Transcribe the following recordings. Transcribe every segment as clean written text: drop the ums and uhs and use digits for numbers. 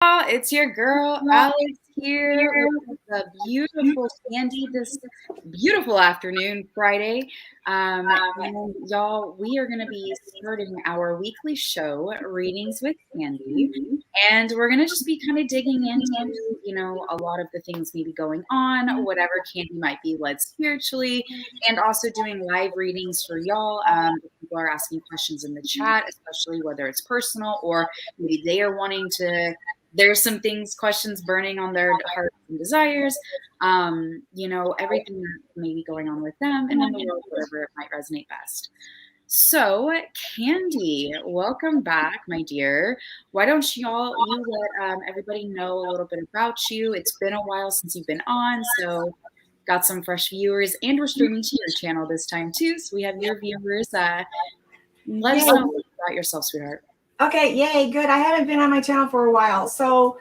It's your girl Alex here with the beautiful Sandy this beautiful afternoon, Friday. And y'all, we are going to be starting our weekly show, Readings with Sandy. And we're going to just be kind of digging into, a lot of the things maybe going on, whatever Candy might be led spiritually, and also doing live readings for y'all. People are asking questions in the chat, especially whether it's personal or maybe they are wanting to. There's some questions burning on their hearts and desires, everything that may be going on with them and in the world, wherever it might resonate best. So, Candy, welcome back, my dear. Why don't you let everybody know a little bit about you? It's been a while since you've been on, so got some fresh viewers, and we're streaming to your channel this time too, so we have your viewers. Let us know about yourself, sweetheart. Okay, yay, good. I haven't been on my channel for a while. So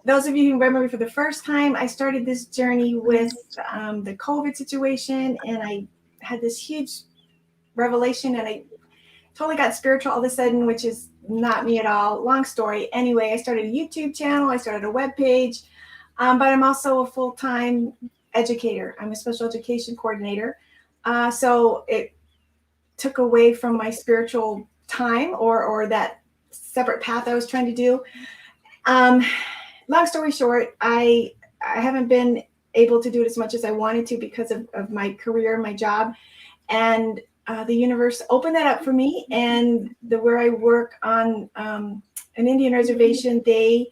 those of you who remember me for the first time, I started this journey with the COVID situation, and I had this huge revelation, and I totally got spiritual all of a sudden, which is not me at all. Long story. Anyway, I started a YouTube channel. I started a webpage, but I'm also a full-time educator. I'm a special education coordinator. So it took away from my spiritual time or that separate path I was trying to do. Long story short, I haven't been able to do it as much as I wanted to because of my career, my job, and the universe opened that up for me. And where I work on an Indian reservation, they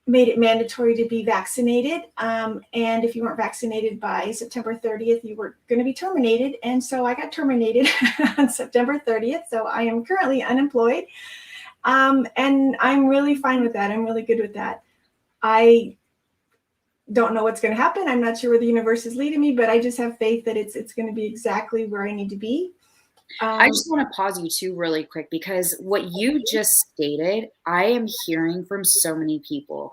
made it mandatory to be vaccinated. And if you weren't vaccinated by September 30th, you were going to be terminated. And so I got terminated on September 30th. So I am currently unemployed. And I'm really fine with that. I'm really good with that. I don't know what's going to happen. I'm not sure where the universe is leading me, but I just have faith that it's going to be exactly where I need to be. I just want to pause you too really quick, because what you just stated, I am hearing from so many people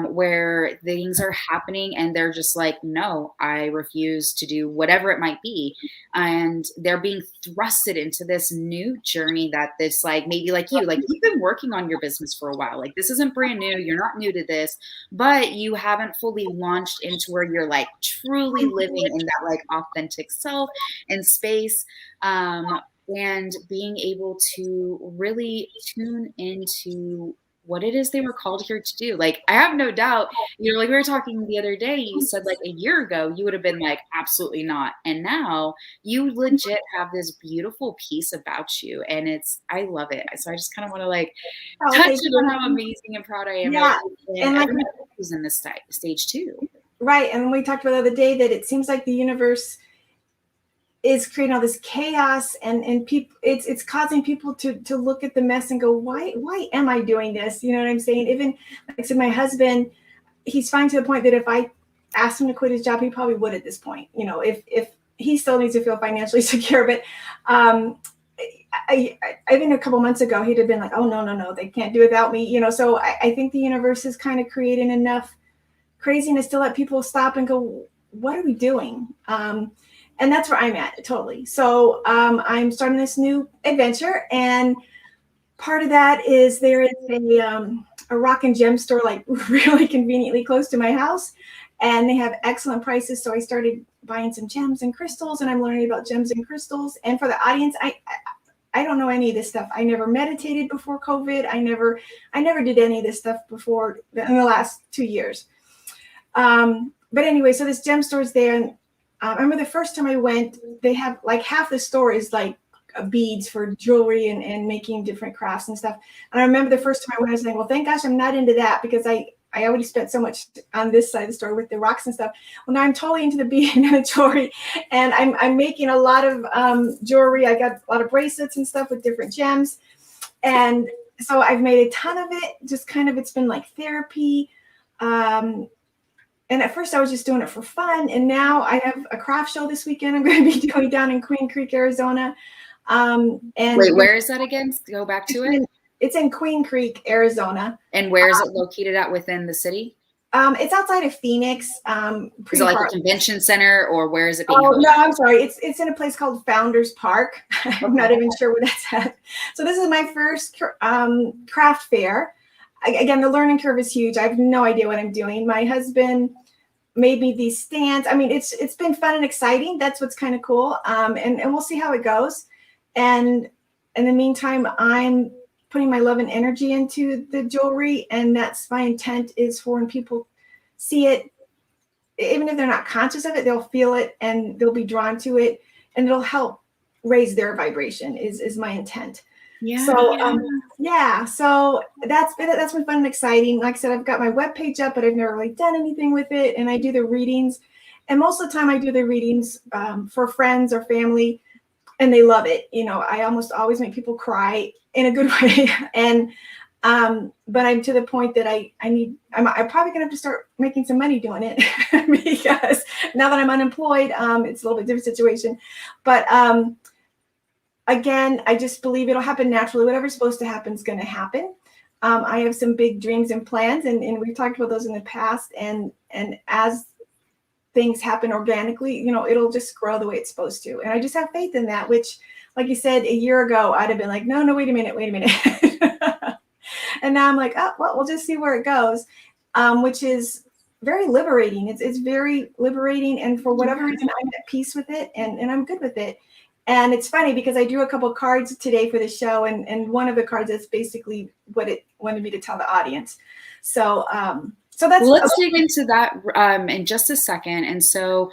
where things are happening and they're just like, no, I refuse to do whatever it might be. And they're being thrusted into this new journey that this, maybe you've been working on your business for a while. Like, this isn't brand new. You're not new to this, but you haven't fully launched into where you're truly living in that authentic self and space. And being able to really tune into what it is they were called here to do. I have no doubt, we were talking the other day, you said a year ago, you would have been absolutely not. And now you legit have this beautiful piece about you, and I love it. So I just kind of want to touch on how amazing and proud I am. Yeah. And everybody who's in this stage too. Right. And we talked about the other day that it seems like the universe is creating all this chaos, and people, it's causing people to look at the mess and go, why am I doing this? You know what I'm saying? Even like I said, my husband, he's fine to the point that if I asked him to quit his job, he probably would at this point, if he still needs to feel financially secure. But even a couple months ago, he'd have been like, oh, no, they can't do without me. So I think the universe is kind of creating enough craziness to let people stop and go, what are we doing? And that's where I'm at, totally. So I'm starting this new adventure, and part of that is there is a rock and gem store really conveniently close to my house, and they have excellent prices. So I started buying some gems and crystals, and I'm learning about gems and crystals. And for the audience, I don't know any of this stuff. I never meditated before COVID. I never did any of this stuff before in the last 2 years. But anyway, so this gem store is there, and I remember the first time I went, they have half the store is beads for jewelry and making different crafts and stuff. And I remember the first time I went, I was like, well, thank gosh I'm not into that, because I already spent so much on this side of the store with the rocks and stuff. Well, now I'm totally into the bead and the jewelry, and I'm making a lot of jewelry. I got a lot of bracelets and stuff with different gems. And so I've made a ton of it, just kind of, it's been like therapy. And at first I was just doing it for fun. And now I have a craft show this weekend I'm going to be doing down in Queen Creek, Arizona. And wait, where is that again? Go back to it. It's in Queen Creek, Arizona. And where is it located at within the city? It's outside of Phoenix. Is it like a convention center, or where is it being held? No, I'm sorry. It's in a place called Founders Park. I'm not even sure where that's at. So this is my first craft fair. again, the learning curve is huge. I have no idea what I'm doing. My husband made me these stands. I mean, it's been fun and exciting. That's what's kind of cool. And we'll see how it goes. And in the meantime, I'm putting my love and energy into the jewelry, and that's my intent, is for when people see it, even if they're not conscious of it, they'll feel it and they'll be drawn to it, and it'll help raise their vibration is my intent. Yeah. So yeah, so that's been fun and exciting. Like I said, I've got my webpage up, but I've never really done anything with it. And I do the readings, and most of the time I do the readings for friends or family, and they love it. You know, I almost always make people cry in a good way. And but I'm to the point that I'm probably gonna have to start making some money doing it because now that I'm unemployed, it's a little bit different situation. But again, I just believe it'll happen naturally. Whatever's supposed to happen is going to happen. I have some big dreams and plans, and we've talked about those in the past. And as things happen organically, you know, it'll just grow the way it's supposed to. And I just have faith in that, which, like you said, a year ago, I'd have been like, no, wait a minute. And now I'm like, oh, well, we'll just see where it goes, which is very liberating. It's very liberating. And for whatever reason, I'm at peace with it, and I'm good with it. And it's funny because I drew a couple of cards today for the show, and one of the cards is basically what it wanted me to tell the audience. So that's, well, let's dig into that in just a second. And so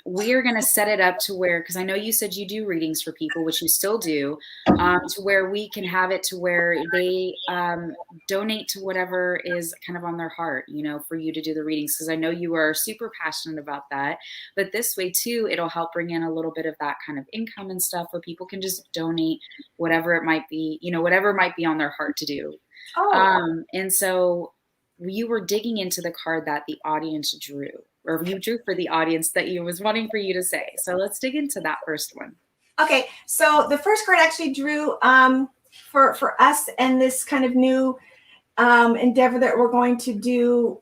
we are going to set it up to where, because I know you said you do readings for people, which you still do, to where we can have it to where they donate to whatever is kind of on their heart, you know, for you to do the readings. Because I know you are super passionate about that. But this way, too, it'll help bring in a little bit of that kind of income and stuff where people can just donate whatever it might be, you know, whatever might be on their heart to do. And so you were digging into the card that the audience drew, or you drew for the audience that you was wanting for you to say. So let's dig into that first one. Okay, so the first card actually drew for us and this kind of new endeavor that we're going to do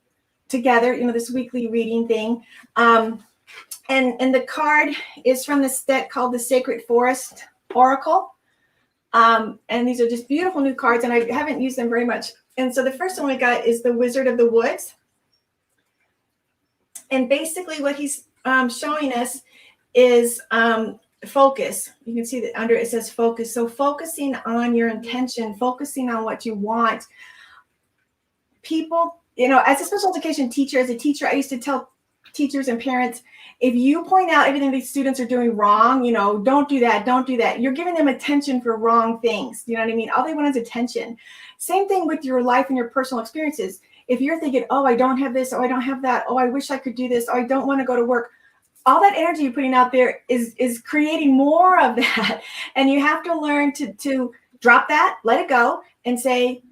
together, you know, this weekly reading thing. And the card is from this deck called the Sacred Forest Oracle. And these are just beautiful new cards, and I haven't used them very much. And so the first one we got is the Wizard of the Woods. And basically what he's showing us is focus. You can see that under it says focus. So focusing on your intention, focusing on what you want. People, you know, as a special education teacher, I used to tell teachers and parents, if you point out everything these students are doing wrong, you know, don't do that. You're giving them attention for wrong things. You know what I mean? All they want is attention. Same thing with your life and your personal experiences. If you're thinking, oh, I don't have this, oh, I don't have that, oh, I wish I could do this, oh, I don't want to go to work. All that energy you're putting out there is creating more of that. And you have to learn to drop that, let it go, and say,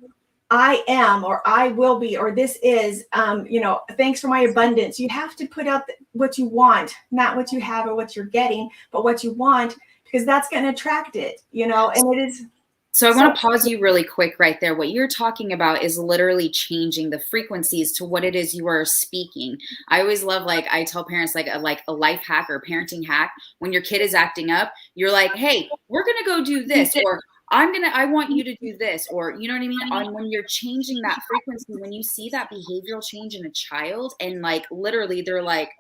I am, or I will be, or this is, you know, thanks for my abundance. You have to put out what you want, not what you have or what you're getting, but what you want, because that's going to attract it, you know, and it is. So I want to pause you really quick right there. What you're talking about is literally changing the frequencies to what it is you are speaking. I always love, like, I tell parents, like a life hack or a parenting hack. When your kid is acting up, you're like, hey, we're going to go do this, or I want you to do this, or, you know what I mean? And when you're changing that frequency, when you see that behavioral change in a child, and like literally they're like,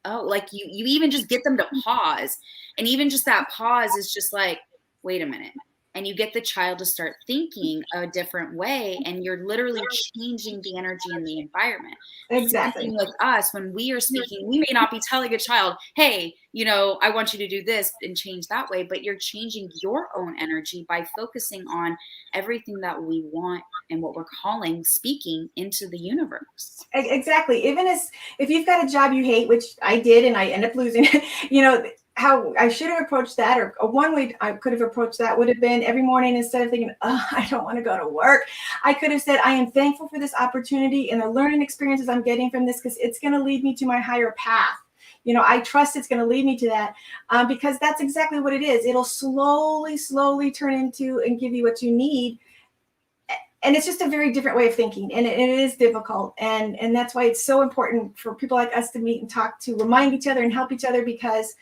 oh, like you even just get them to pause. And even just that pause is just like, wait a minute. And you get the child to start thinking a different way, and you're literally changing the energy in the environment. Exactly. Same with us, when we are speaking, we may not be telling a child, hey, you know, I want you to do this and change that way, but you're changing your own energy by focusing on everything that we want and what we're calling speaking into the universe. Exactly. Even if you've got a job you hate, which I did, and I end up losing it, you know, how I should have approached that, or one way I could have approached that would have been every morning, instead of thinking, oh, I don't want to go to work, I could have said, I am thankful for this opportunity and the learning experiences I'm getting from this, because it's going to lead me to my higher path. You know, I trust it's going to lead me to that, because that's exactly what it is. It'll slowly turn into and give you what you need. And it's just a very different way of thinking, and it is difficult. And that's why it's so important for people like us to meet and talk, to remind each other and help each other, because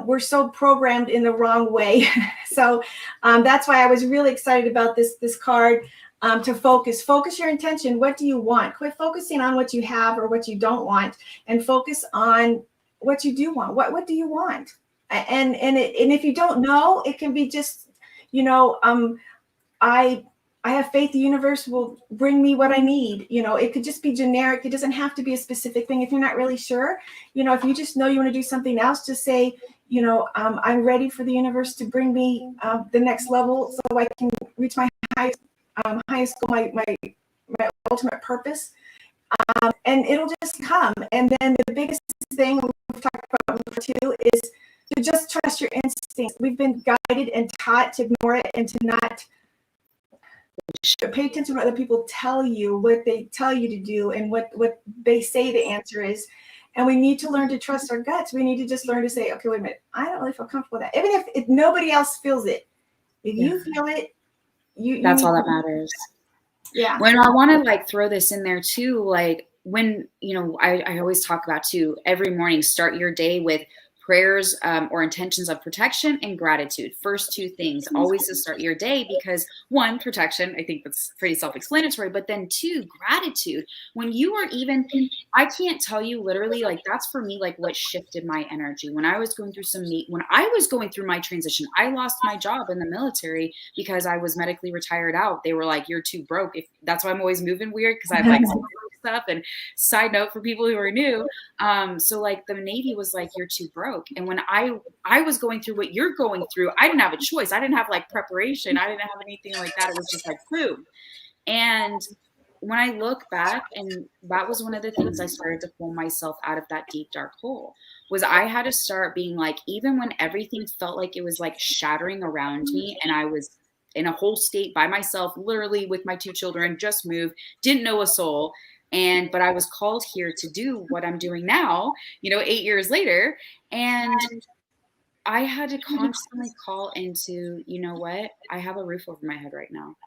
we're so programmed in the wrong way. So that's why I was really excited about this card. to focus your intention. What do you want? Quit focusing on what you have or what you don't want, and focus on what you do want. What do you want? And if you don't know, it can be just, I have faith the universe will bring me what I need. It could just be generic. It doesn't have to be a specific thing. If you're not really sure, if you just know you want to do something else, just say, I'm ready for the universe to bring me the next level so I can reach my highest goal, my ultimate purpose. And it'll just come. And then the biggest thing we've talked about too is to just trust your instincts. We've been guided and taught to ignore it and to not pay attention to what other people tell you, what they tell you to do, and what they say the answer is. And we need to learn to trust our guts. We need to just learn to say, okay, wait a minute, I don't really feel comfortable with that. Even if nobody else feels it, if you feel it, that's all that matters. Yeah. When I want to like throw this in there too, like when, I always talk about too, every morning, start your day with prayers or intentions of protection and gratitude. First two things, always to start your day, because one, protection, I think that's pretty self-explanatory, but then two, gratitude. When you are even, I can't tell you literally, like that's for me, like what shifted my energy. When I was going through my transition, I lost my job in the military because I was medically retired out. They were like, you're too broke. That's why I'm always moving weird, because I have like stuff. And side note for people who are new, so like the Navy was like, you're too broke. And when I was going through what you're going through, I didn't have a choice. I didn't have like preparation. I didn't have anything like that. It was just like boom. And when I look back, and that was one of the things I started to pull myself out of that deep dark hole, was I had to start being like, even when everything felt like it was like shattering around me and I was in a whole state by myself, literally with my two children, just moved, didn't know a soul. But I was called here to do what I'm doing now, 8 years later. And I had to constantly call into, what? I have a roof over my head right now.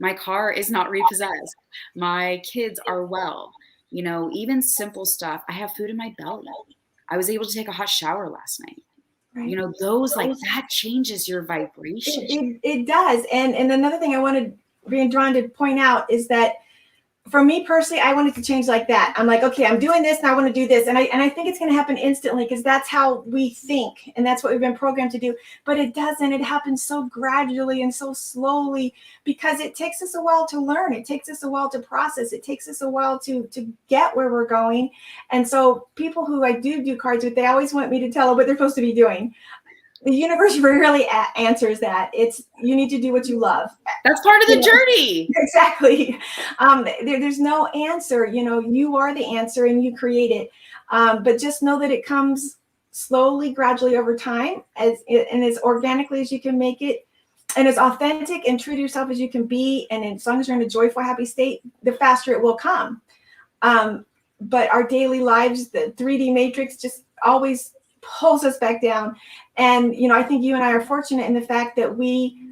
My car is not repossessed. My kids are well. Even simple stuff. I have food in my belly. I was able to take a hot shower last night. Right. Those like that changes your vibration. It does. And another thing I wanted being drawn to point out is that for me personally, I wanted to change like that. I'm like, okay, I'm doing this and I want to do this. And I think it's going to happen instantly, because that's how we think. And that's what we've been programmed to do. But it doesn't. It happens so gradually and so slowly, because it takes us a while to learn. It takes us a while to process. It takes us a while to get where we're going. And so people who I do cards with, they always want me to tell them what they're supposed to be doing. The universe rarely answers that. You need to do what you love. That's part of the journey. Exactly. There's no answer. You are the answer and you create it. But just know that it comes slowly, gradually over time, and as organically as you can make it, and as authentic and true to yourself as you can be. And as long as you're in a joyful, happy state, the faster it will come. But our daily lives, the 3D matrix, just always pulls us back down. And I think you and I are fortunate in the fact that we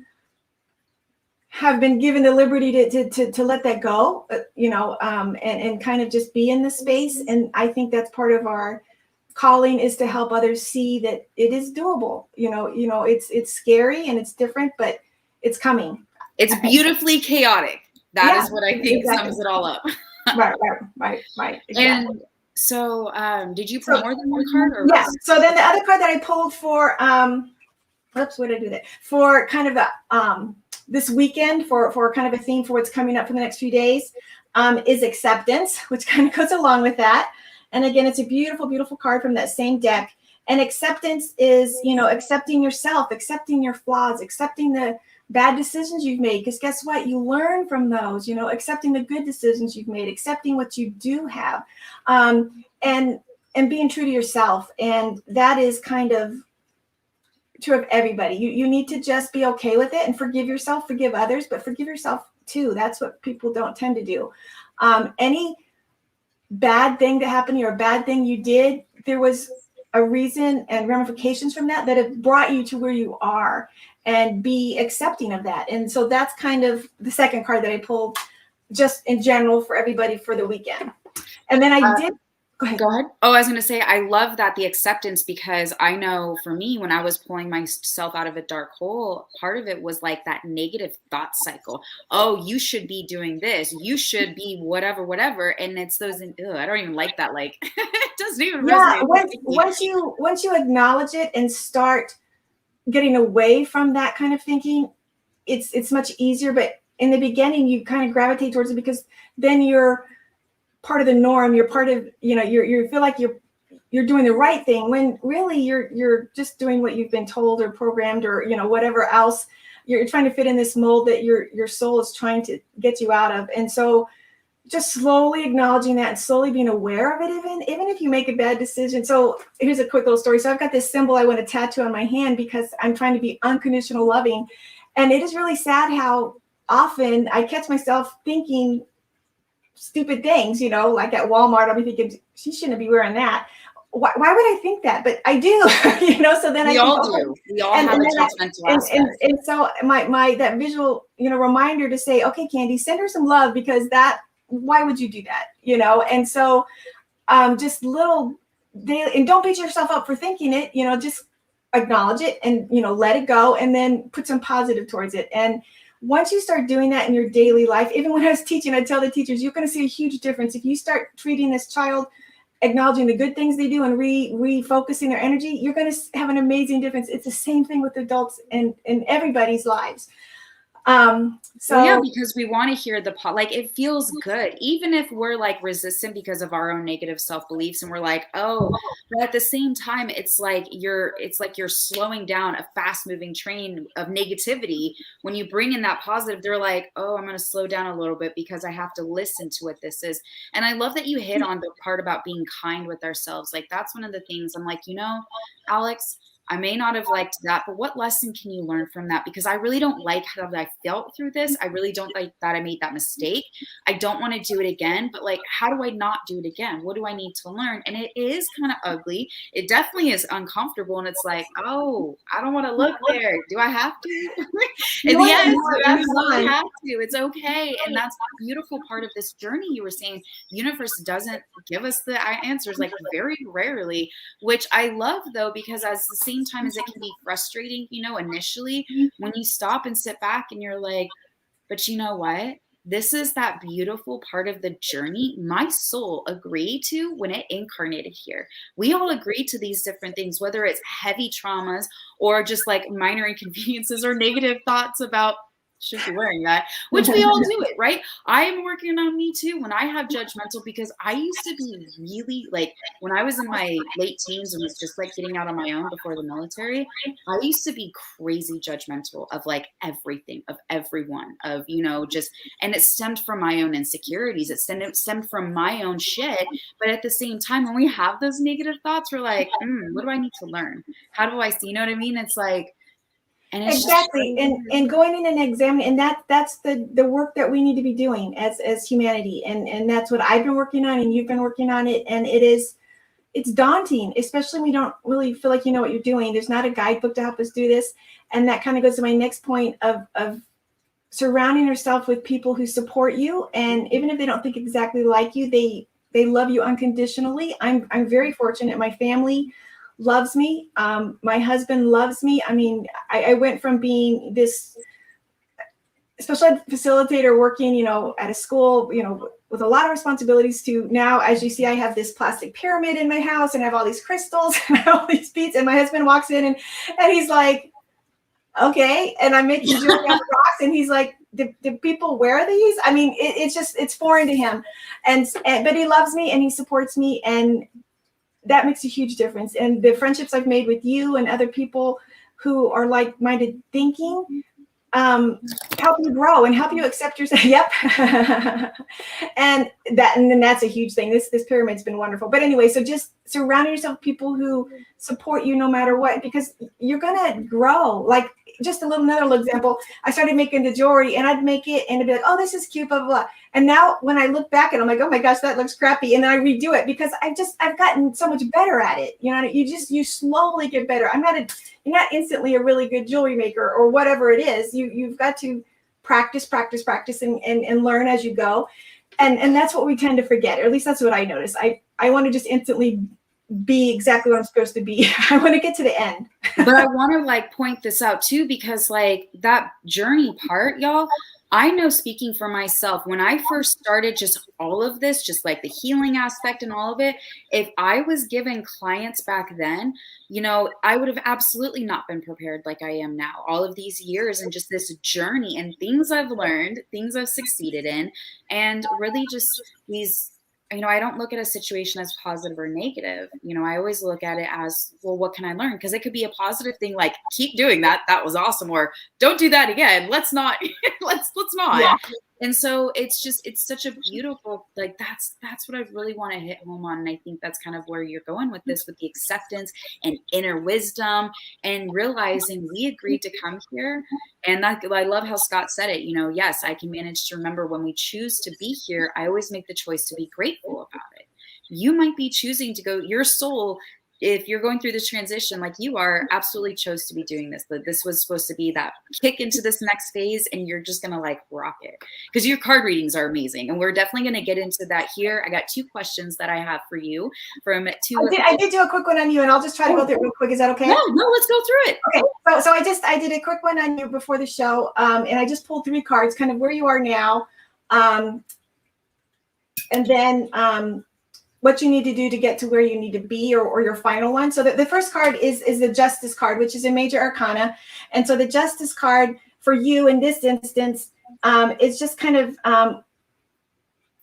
have been given the liberty to let that go, and kind of just be in the space. And I think that's part of our calling, is to help others see that it is doable. It's scary and it's different, but it's coming. It's beautifully chaotic. That is what I think sums it all up. Right. Exactly. And so, did you pull more than one card? Or yeah. So then the other card that I pulled for, what did I do that? For kind of the, this weekend, for kind of a theme for what's coming up for the next few days, is acceptance, which kind of goes along with that. And again, it's a beautiful, beautiful card from that same deck. And acceptance is, accepting yourself, accepting your flaws, accepting the bad decisions you've made, because guess what? You learn from those, accepting the good decisions you've made, accepting what you do have, and being true to yourself. And that is kind of true of everybody. You need to just be okay with it and forgive yourself, forgive others, but forgive yourself too. That's what people don't tend to do. Any bad thing that happened to you or a bad thing you did, there was a reason and ramifications from that have brought you to where you are, and be accepting of that. And so that's kind of the second card that I pulled, just in general for everybody for the weekend. And then I did. Go ahead. Go ahead. Oh, I was going to say, I love that the acceptance, because I know for me, when I was pulling myself out of a dark hole, part of it was like that negative thought cycle. Oh, you should be doing this. You should be whatever, whatever. And it's those, I don't even like that. Like, it doesn't even Yeah, resonate with me. once you acknowledge it and start getting away from that kind of thinking, it's much easier. But in the beginning, you kind of gravitate towards it because then you're part of the norm. You're part of, you feel like you're doing the right thing when really you're just doing what you've been told or programmed or whatever else. You're trying to fit in this mold that your soul is trying to get you out of. And so just slowly acknowledging that and slowly being aware of it, even if you make a bad decision. So here's a quick little story. So I've got this symbol I want to tattoo on my hand because I'm trying to be unconditional loving. And it is really sad how often I catch myself thinking stupid things, like at Walmart, I'll be thinking, she shouldn't be wearing that. Why would I think that? But I do, so then We I think, all do. We all have a judgmental aspect. and so my that visual, reminder to say, okay, Candy, send her some love, because why would you do that? And so just little daily, and don't beat yourself up for thinking it, just acknowledge it and, let it go, and then put some positive towards it. And once you start doing that in your daily life, even when I was teaching, I tell the teachers, you're going to see a huge difference. If you start treating this child, acknowledging the good things they do and refocusing their energy, you're going to have an amazing difference. It's the same thing with adults and in everybody's lives. Well, yeah, because we want to hear like, it feels good, even if we're like resistant because of our own negative self-beliefs, and we're like, oh, but at the same time, it's like you're slowing down a fast-moving train of negativity. When you bring in that positive, they're like, oh, I'm going to slow down a little bit because I have to listen to what this is. And I love that you hit on the part about being kind with ourselves. Like, that's one of the things I'm like, Alex, I may not have liked that, but what lesson can you learn from that? Because I really don't like how I felt through this. I really don't like that I made that mistake. I don't want to do it again, but like, how do I not do it again? What do I need to learn? And it is kind of ugly. It definitely is uncomfortable. And it's like, oh, I don't want to look there. Do I have to? And yes, you absolutely have to. It's okay. And that's the beautiful part of this journey. You were saying the universe doesn't give us the answers, like very rarely, which I love though, because at the same time as it can be frustrating, initially, when you stop and sit back and you're like, but you know what? This is that beautiful part of the journey my soul agreed to when it incarnated here. We all agree to these different things, whether it's heavy traumas or just like minor inconveniences or negative thoughts about, should be wearing that, which we all do it, right? I am working on me too when I have judgmental, because I used to be really like, when I was in my late teens and was just like getting out on my own before the military, I used to be crazy judgmental of like everything, of everyone, of, just, and it stemmed from my own insecurities. It stemmed from my own shit. But at the same time, when we have those negative thoughts, we're like, what do I need to learn? How do I see, you know what I mean? It's like, and it's exactly. And going in and examining, and that's the work that we need to be doing as humanity. And that's what I've been working on, and you've been working on it. And it's daunting, especially when you don't really feel like you know what you're doing. There's not a guidebook to help us do this. And that kind of goes to my next point of surrounding yourself with people who support you. And even if they don't think exactly like you, they love you unconditionally. I'm very fortunate. My family loves me. My husband loves me. I mean, I went from being this special ed facilitator working, at a school, with a lot of responsibilities, to now, as you see, I have this plastic pyramid in my house and I have all these crystals and I have all these beads, and my husband walks in and he's like, okay. And I'm making jewelry on the rocks, and he's like, do people wear these? I mean, it's foreign to him. But he loves me and he supports me, and that makes a huge difference. And the friendships I've made with you and other people who are like-minded thinking, help you grow and help you accept yourself. Yep. and then that's a huge thing. This pyramid's been wonderful. But anyway, so just surround yourself with people who support you no matter what, because you're gonna grow. Like, just another little example, I started making the jewelry, and I'd make it and it'd be like, oh, this is cute, blah, blah, blah. And now when I look back and I'm like, oh my gosh, that looks crappy. And then I redo it because I've gotten so much better at it. You slowly get better. You're not instantly a really good jewelry maker or whatever it is. You've got to practice and learn as you go. And that's what we tend to forget, or at least that's what I notice. I want to just instantly be exactly what I'm supposed to be. I want to get to the end. But I want to like point this out too, because like that journey part, y'all, I know speaking for myself, when I first started just all of this, just like the healing aspect and all of it, if I was given clients back then, you know, I would have absolutely not been prepared like I am now. All of these years and just this journey and things I've learned, things I've succeeded in, and really just these, you know, I don't look at a situation as positive or negative. You know, I always look at it as, well, what can I learn? Because it could be a positive thing, like keep doing that. That was awesome. Or don't do that again. Let's not, let's not. Yeah. And so it's just, it's such a beautiful, like, that's what I really want to hit home on. And I think that's kind of where you're going with this, with the acceptance and inner wisdom and realizing we agreed to come here. And that, I love how Scott said it, you know, yes, I can manage to remember when we choose to be here, I always make the choice to be grateful about it. You might be choosing to go, your soul, if you're going through this transition like you are, absolutely chose to be doing this. That this was supposed to be that kick into this next phase, and you're just going to like rock it because your card readings are amazing. And we're definitely going to get into that here. I got 2 questions that I have for you from 2. I did do a quick one on you, and I'll just try to go through it real quick. Is that okay? No, let's go through it. Okay, so I did a quick one on you before the show, and I just pulled 3 cards, kind of where you are now, and then what you need to do to get to where you need to be, or your final one. So the first card is the Justice card, which is a major arcana. And so the Justice card for you in this instance is just kind of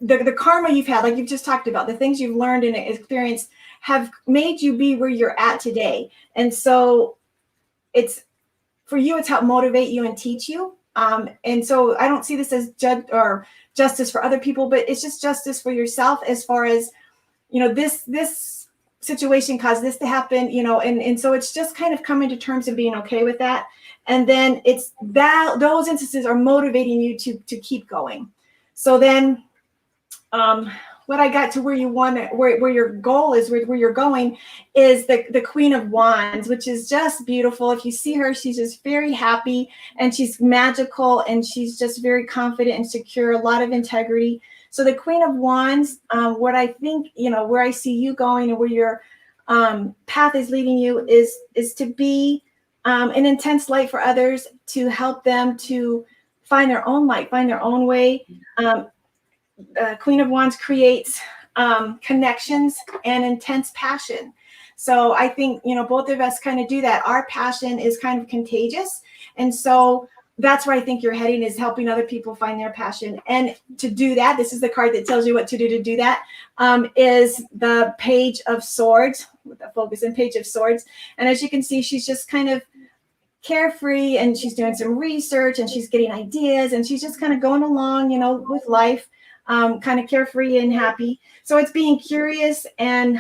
the karma you've had, like you've just talked about, the things you've learned and experienced have made you be where you're at today. And so it's, for you, it's helped motivate you and teach you. And so I don't see this as justice for other people, but it's just justice for yourself, as far as, you know, this situation caused this to happen, you know, and so it's just kind of coming to terms and being okay with that. And then it's that those instances are motivating you to keep going. So then what I got to where you want it, where your goal is, where you're going, is the Queen of Wands, which is just beautiful. If you see her, she's just very happy, and she's magical, and she's just very confident and secure, a lot of integrity. So the Queen of Wands, what I think, you know, where I see you going and where your path is leading you is to be an intense light for others, to help them to find their own light, find their own way. Queen of Wands creates connections and intense passion. So I think, you know, both of us kind of do that. Our passion is kind of contagious. And so that's where I think you're heading, is helping other people find their passion. And to do that, this is the card that tells you what to do that, is the Page of Swords, with the focus in Page of Swords. And as you can see, she's just kind of carefree, and she's doing some research, and she's getting ideas, and she's just kind of going along, you know, with life, kind of carefree and happy. So it's being curious and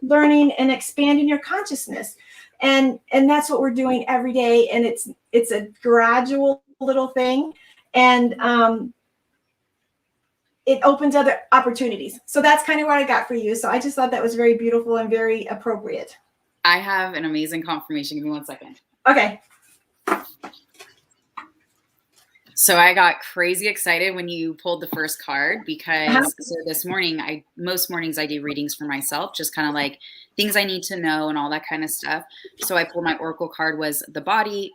learning and expanding your consciousness. And that's what we're doing every day. And it's a gradual little thing. And it opens other opportunities. So that's kind of what I got for you. So I just thought that was very beautiful and very appropriate. I have an amazing confirmation. Give me 1 second. Okay. So I got crazy excited when you pulled the first card, because so this morning, most mornings I do readings for myself, just kind of like things I need to know and all that kind of stuff. So I pulled, my Oracle card was the Body.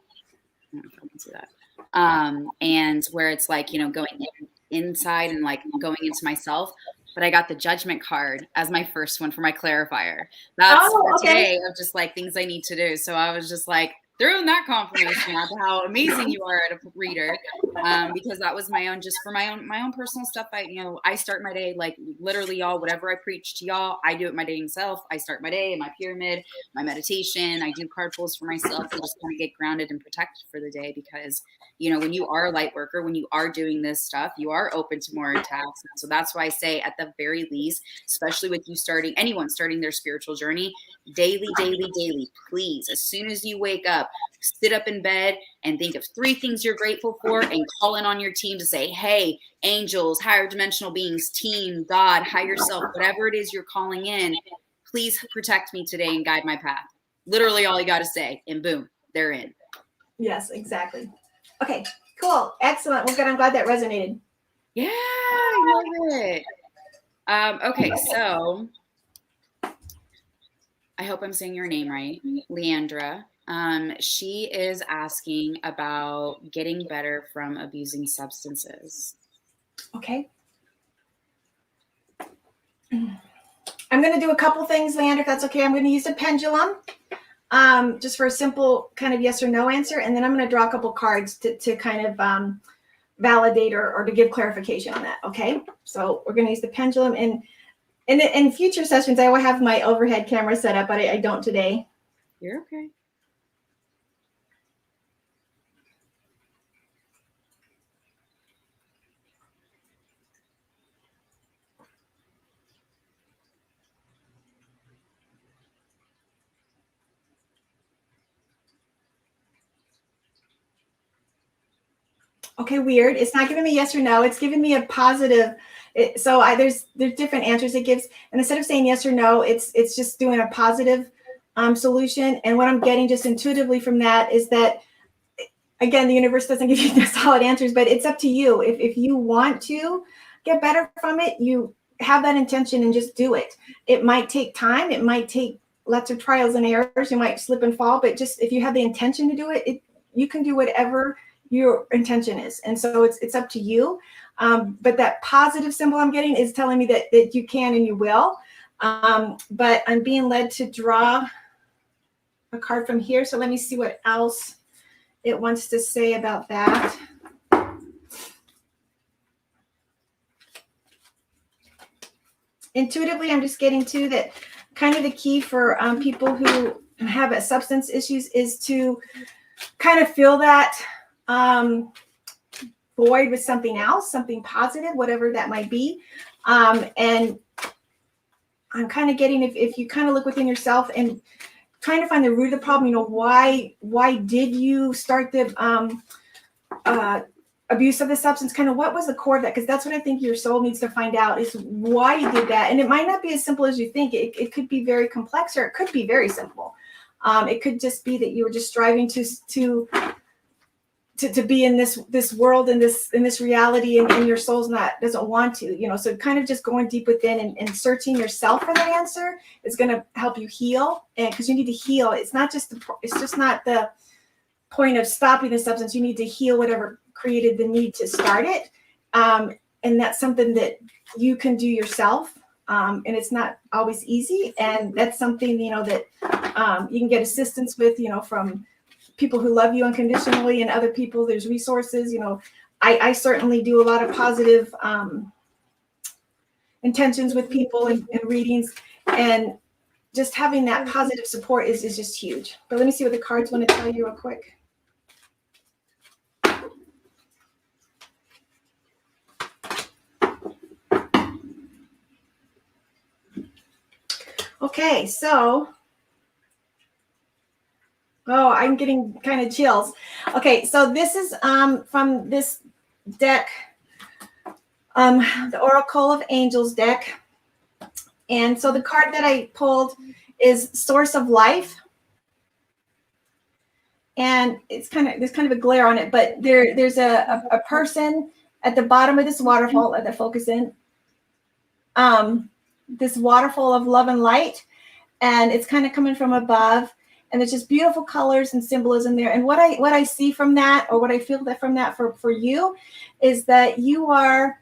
I don't know if I can see that. And where it's like, you know, going inside and like going into myself. But I got the Judgment card as my first one for my clarifier. That's today of just like things I need to do. So I was just like, throwing that confirmation out how amazing you are at a reader, because that was my own, just for my own personal stuff. I start my day, like literally, y'all, whatever I preach to y'all, I do it my day self. I start my day in my pyramid, my meditation. I do card pulls for myself to just kind of get grounded and protected for the day, because you know, when you are a light worker, when you are doing this stuff, you are open to more attacks. So that's why I say, at the very least, especially with you anyone starting their spiritual journey, daily, please, as soon as you wake up, sit up in bed and think of 3 things you're grateful for, and call in on your team to say, hey, angels, higher dimensional beings, team, God, higher self, whatever it is you're calling in, please protect me today and guide my path. Literally all you got to say, and boom, they're in. Yes, exactly. Okay, cool. Excellent. Well, good. I'm glad that resonated. Yeah, I love it. Okay, so I hope I'm saying your name right, Leandra. She is asking about getting better from abusing substances. Okay. I'm going to do a couple things, Leandra, if that's okay. I'm going to use a pendulum just for a simple kind of yes or no answer. And then I'm going to draw a couple cards to kind of validate or to give clarification on that. Okay. So we're going to use the pendulum. And in future sessions, I will have my overhead camera set up, but I don't today. You're okay. Okay, weird. It's not giving me yes or no. It's giving me a positive. There's different answers it gives, and instead of saying yes or no, it's just doing a positive solution. And what I'm getting just intuitively from that is that, again, the universe doesn't give you the solid answers, but it's up to you. If you want to get better from it, you have that intention and just do it. It might take time. It might take lots of trials and errors. You might slip and fall, but just if you have the intention to do it, you can do whatever your intention is. And so it's up to you. But that positive symbol I'm getting is telling me that you can and you will. But I'm being led to draw a card from here. So let me see what else it wants to say about that. Intuitively, I'm just getting to that kind of the key for people who have substance issues is to kind of fill that void with something else, something positive, whatever that might be. And I'm kind of getting, if you kind of look within yourself and trying to find the root of the problem, why did you start the abuse of the substance? Kind of what was the core of that? Because that's what I think your soul needs to find out, is why you did that. And it might not be as simple as you think. It could be very complex, or it could be very simple. It could just be that you were just striving to be in this world, in this reality, and your soul's doesn't want to, so kind of just going deep within and searching yourself for that answer is going to help you heal. And because you need to heal, it's just not the point of stopping the substance. You need to heal whatever created the need to start it. And that's something that you can do yourself. And it's not always easy. And that's something, that you can get assistance with, from people who love you unconditionally, and other people. There's resources. I certainly do a lot of positive intentions with people and readings, and just having that positive support is just huge. But let me see what the cards want to tell you real quick. Okay, so I'm getting kind of chills. Okay, so this is from this deck, the Oracle of Angels deck. And so the card that I pulled is Source of Life. And there's kind of a glare on it, but there's a person at the bottom of this waterfall that focus in. This waterfall of love and light, and it's kind of coming from above, and there's just beautiful colors and symbolism there. And what I see from that, or what I feel that from that for you, is that you are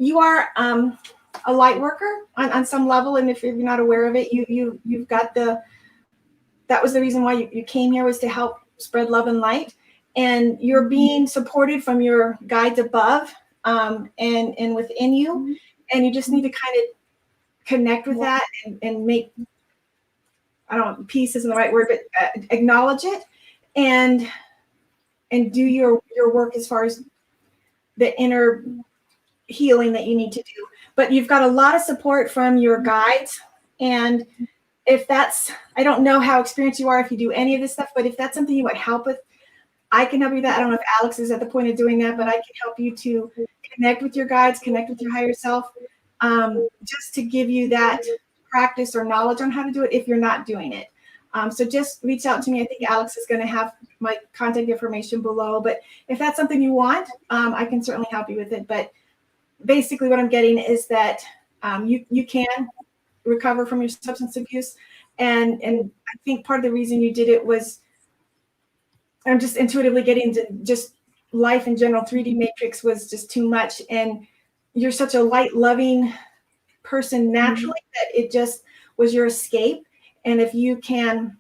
a light worker on some level. And if you're not aware of it, you've got that was the reason why you came here, was to help spread love and light. And you're being supported from your guides above, and within you. And you just need to kind of connect with that and make, I don't know, peace isn't the right word, but acknowledge it and do your work as far as the inner healing that you need to do. But you've got a lot of support from your guides. And if that's, I don't know how experienced you are if you do any of this stuff, but if that's something you want help with, I can help you with that. I don't know if Alex is at the point of doing that, but I can help you to connect with your guides, connect with your higher self, just to give you that practice or knowledge on how to do it if you're not doing it. So just reach out to me. I think Alex is going to have my contact information below. But if that's something you want, I can certainly help you with it. But basically what I'm getting is that you can recover from your substance abuse. And I think part of the reason you did it was, I'm just intuitively getting to just life in general. 3D Matrix was just too much. And you're such a light, loving person naturally that it just was your escape. And if you can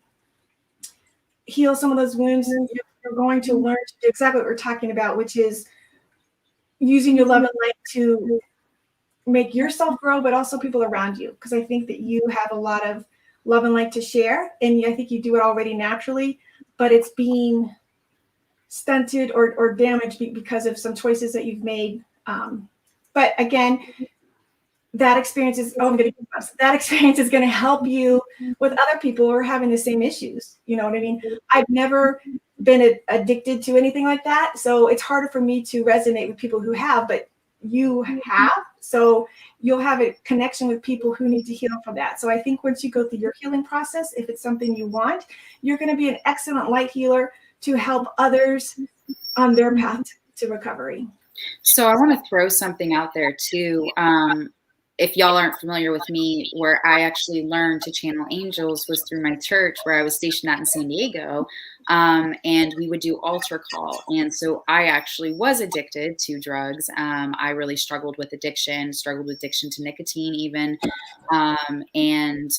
heal some of those wounds, you're going to learn to do exactly what we're talking about, which is using your love and light to make yourself grow, but also people around you. Because I think that you have a lot of love and light to share. And I think you do it already naturally, but it's being stunted or damaged because of some choices that you've made. But again, that experience is that experience is going to help you with other people who are having the same issues. You know what I mean? I've never been addicted to anything like that, so it's harder for me to resonate with people who have, but you have, so you'll have a connection with people who need to heal from that. So I think once you go through your healing process, if it's something you want, you're going to be an excellent light healer to help others on their path to recovery. So I want to throw something out there too. If y'all aren't familiar with me, where I actually learned to channel angels was through my church where I was stationed at in San Diego. And we would do altar call. And so I actually was addicted to drugs. I really struggled with addiction to nicotine even. And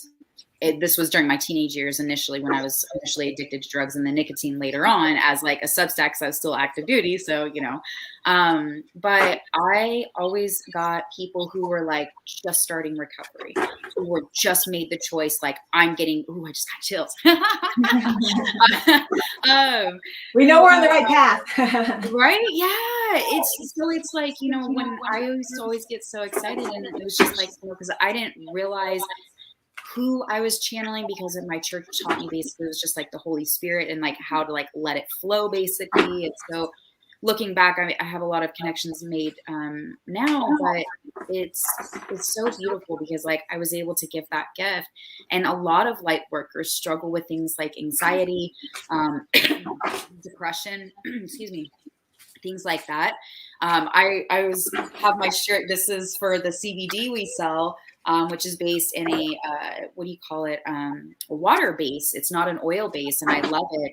this was during my teenage years initially, when I was initially addicted to drugs, and then nicotine later on as like a Substack, because I was still active duty. So, but I always got people who were like just starting recovery, who were just made the choice. Like I just got chills. We know we're on the right path. Right? Yeah. It's like, when I used to always get so excited, and it was just like, because I didn't realize who I was channeling, because of my church taught me basically it was just like the Holy Spirit and like how to like let it flow basically. And so looking back, I have a lot of connections made now, but it's so beautiful because like I was able to give that gift. And a lot of light workers struggle with things like anxiety, depression, excuse me, things like that. I have my shirt. This is for the CBD we sell, which is based in a water base. It's not an oil base, and I love it.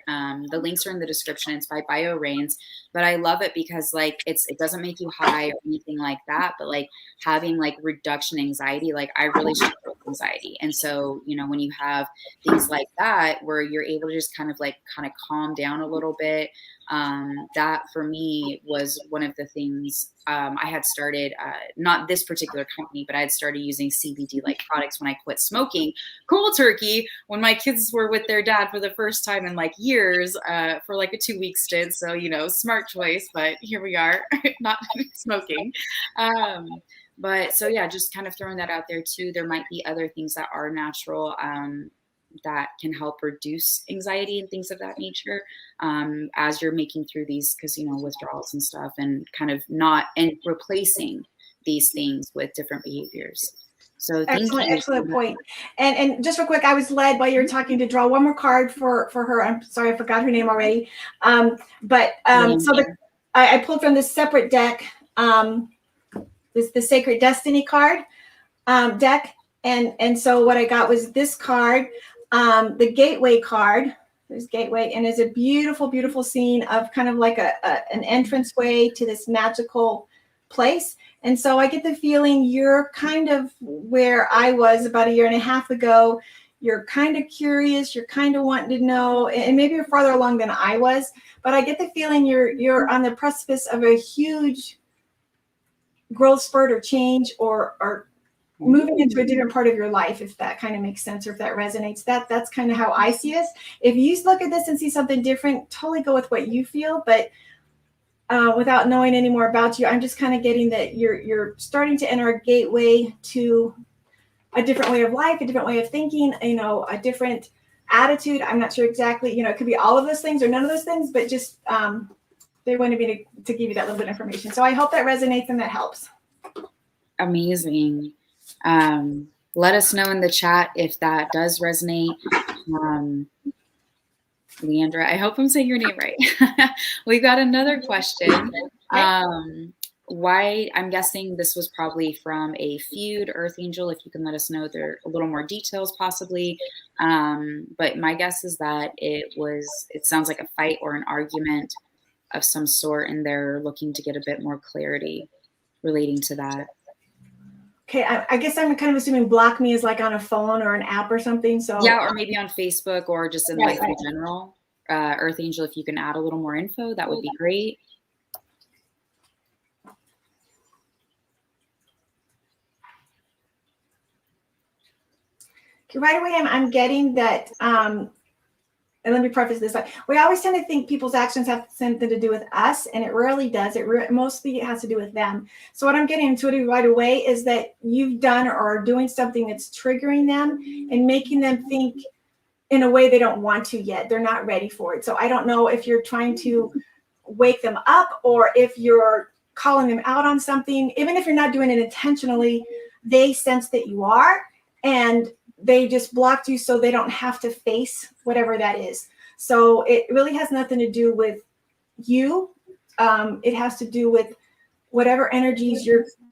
The links are in the description. It's by BioRains, but I love it because like it doesn't make you high or anything like that, but like having like reduction anxiety, like I really struggle with anxiety. And so, when you have things like that where you're able to just kind of calm down a little bit, that for me was one of the things. I had started, not this particular company, but I had started using CBD like products when I quit smoking cold turkey, when my kids were with their dad for the first time in like years, for like a 2-week stint. So, smart choice, but here we are, not smoking. But so yeah, just kind of throwing that out there too. There might be other things that are natural, that can help reduce anxiety and things of that nature, as you're making through these, because withdrawals and stuff, and kind of not and replacing these things with different behaviors. So excellent point. And just real quick, I was led while you were talking to draw one more card for her. I'm sorry, I forgot her name already. I pulled from this separate deck, this the Sacred Destiny card deck, and so what I got was this card. The Gateway card. There's Gateway, and it's a beautiful, beautiful scene of kind of like an entranceway to this magical place. And so I get the feeling you're kind of where I was about 1.5 years ago. You're kind of curious. You're kind of wanting to know, and maybe you're farther along than I was. But I get the feeling you're on the precipice of a huge growth spurt or change, or moving into a different part of your life, if that kind of makes sense or if that resonates. That's kind of how I see this. If you look at this and see something different, totally go with what you feel. But without knowing any more about you, I'm just kind of getting that you're starting to enter a gateway to a different way of life, a different way of thinking, a different attitude. I'm not sure exactly, it could be all of those things or none of those things, but just they wanted me to give you that little bit of information. So I hope that resonates and that helps. Amazing. Let us know in the chat if that does resonate. Leandra, I hope I'm saying your name right. We've got another question. why, I'm guessing this was probably from a feud, Earth Angel, if you can let us know there a little more details possibly. But my guess is that it sounds like a fight or an argument of some sort, and they're looking to get a bit more clarity relating to that. Okay, I guess I'm kind of assuming block me is like on a phone or an app or something. So Yeah, or maybe on Facebook or just in life right. in general. Earth Angel, if you can add a little more info, that would be great. Okay, right away, I'm getting that. And let me preface this. We always tend to think people's actions have something to do with us, and it rarely does. Mostly it has to do with them. So what I'm getting intuitive right away is that you've done or are doing something that's triggering them and making them think in a way they don't want to yet. They're not ready for it. So I don't know if you're trying to wake them up or if you're calling them out on something. Even if you're not doing it intentionally, they sense that you are, and they just blocked you so they don't have to face whatever that is. So it really has nothing to do with you. It has to do with whatever energies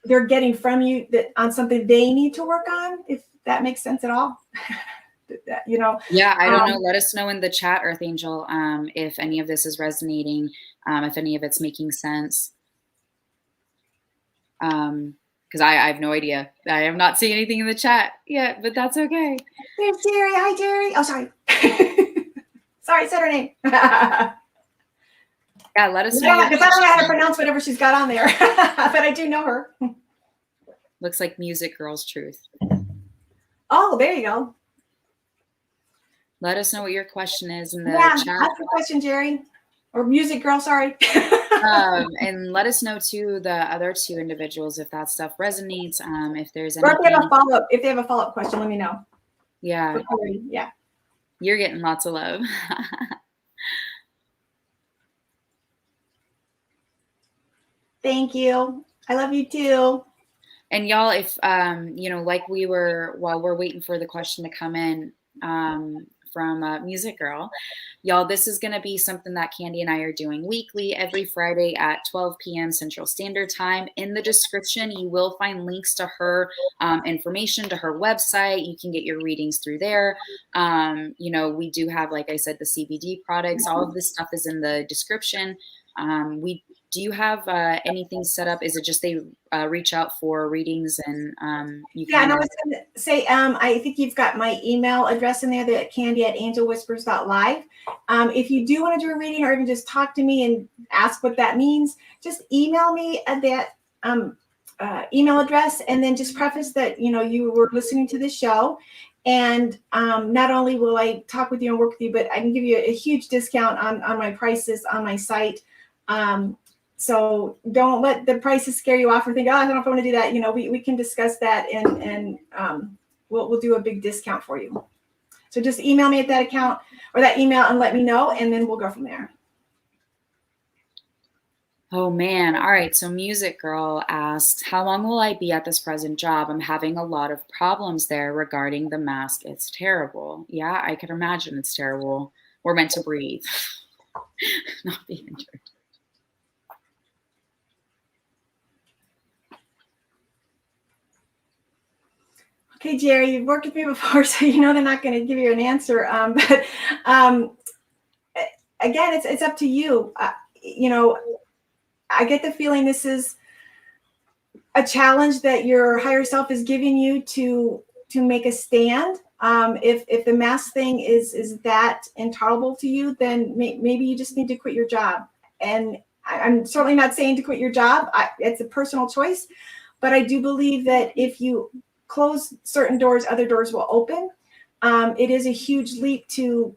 they're getting from you that on something they need to work on, if that makes sense at all. Yeah, I don't know. Let us know in the chat, Earth Angel, if any of this is resonating, if any of it's making sense. Because I have no idea. I have not seen anything in the chat yet, but that's okay. There's Jerry. Hi, Jerry. Oh, sorry. Sorry, I said her name. Yeah, let us know. Because I don't know how to pronounce whatever she's got on there, but I do know her. Looks like Music Girl's Truth. Oh, there you go. Let us know what your question is in the chat. Ask the question, Jerry. Or Music Girl, sorry. And let us know too, the other two individuals, if that stuff resonates. If there's anything. Or if they have a follow-up question, let me know. Yeah. Yeah. You're getting lots of love. Thank you. I love you too. And y'all, if like while we're waiting for the question to come in from Music Girl, y'all, this is going to be something that Candy and I are doing weekly, every Friday at 12 p.m. Central Standard Time. In the description, you will find links to her information, to her website. You can get your readings through there. We do have, like I said, the CBD products. All of this stuff is in the description. Do you have anything set up? Is it just they reach out for readings and you Yeah, and I was going to say, I think you've got my email address in there, that candy@angelwhispers.live. If you do want to do a reading or even just talk to me and ask what that means, just email me at that email address, and then just preface that, you were listening to the show. And not only will I talk with you and work with you, but I can give you a huge discount on my prices on my site. So don't let the prices scare you off or think, oh, I don't know if I want to do that. We can discuss that and we'll do a big discount for you. So just email me at that account or that email and let me know, and then we'll go from there. Oh man. All right. So Music Girl asked, how long will I be at this present job? I'm having a lot of problems there regarding the mask. It's terrible. Yeah, I can imagine it's terrible. We're meant to breathe, not be injured. Okay, Jerry, you've worked with me before, so they're not going to give you an answer. But again, it's up to you. I get the feeling this is a challenge that your higher self is giving you to make a stand. If the mask thing is that intolerable to you, then maybe you just need to quit your job. And I'm certainly not saying to quit your job. It's a personal choice. But I do believe that if you close certain doors, other doors will open. It is a huge leap to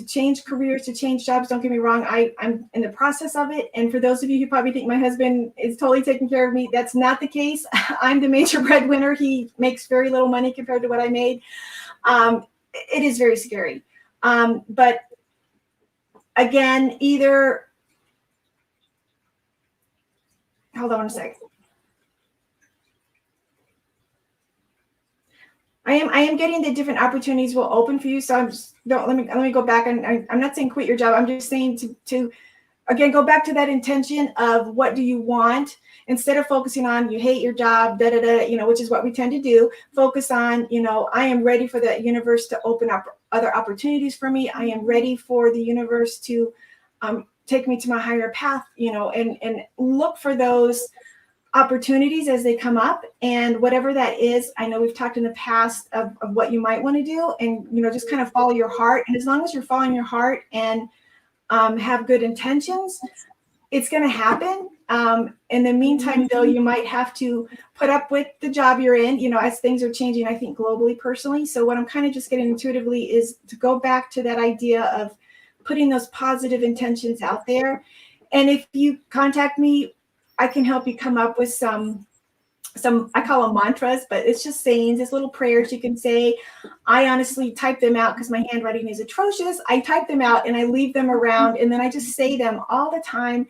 change careers, to change jobs. Don't get me wrong. I'm in the process of it. And for those of you who probably think my husband is totally taking care of me, that's not the case. I'm the major breadwinner. He makes very little money compared to what I made. It is very scary. But again, hold on a second. I am getting the different opportunities will open for you. So let me go back. And I'm not saying quit your job. I'm just saying to again, go back to that intention of what do you want, instead of focusing on you hate your job, da da da, which is what we tend to do. Focus on, I am ready for the universe to open up other opportunities for me. I am ready for the universe to take me to my higher path, and look for those opportunities as they come up, and whatever that is. I know we've talked in the past of what you might want to do, and just kind of follow your heart. And as long as you're following your heart and have good intentions, it's going to happen. In the meantime, though, you might have to put up with the job you're in, as things are changing, I think, globally, personally. So what I'm kind of just getting intuitively is to go back to that idea of putting those positive intentions out there. And if you contact me, I can help you come up with some, I call them mantras, but it's just sayings, it's little prayers you can say. I honestly type them out because my handwriting is atrocious. I type them out and I leave them around, and then I just say them all the time